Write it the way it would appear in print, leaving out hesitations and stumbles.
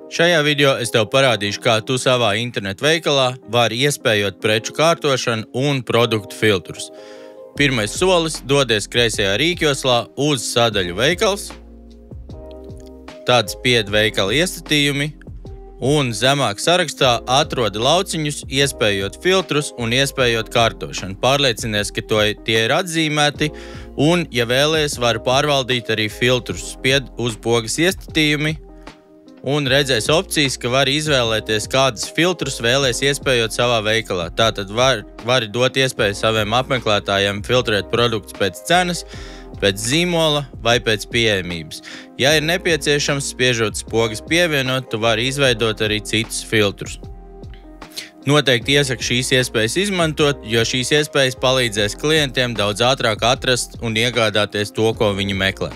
Šajā video es tev parādīšu, kā tu savā internetu veikalā vari iespējot preču kārtošanu un produktu filtrus. Pirmais solis – dodies kreisajā rīkjoslā uz sadaļu veikals, tad spied veikala iestatījumi un zemāk sarakstā atrodi lauciņus, iespējot filtrus un iespējot kārtošanu. Pārliecinies, ka tie ir atzīmēti un, ja vēlies, vari pārvaldīt arī filtrus. Spied uz pogas iestatījumi un redzēs opcijas, ka vari izvēlēties, kādas filtrus vēlies iespējot savā veikalā. Tātad vari dot iespēju saviem apmeklētājiem filtrēt produktus pēc cenas, pēc zīmola vai pēc pieejamības. Ja ir nepieciešams, spiežot spogas pievienot, tu vari izveidot arī citus filtrus. Noteikti iesaku šīs iespējas izmantot, jo šīs iespējas palīdzēs klientiem daudz ātrāk atrast un iegādāties to, ko viņi meklē.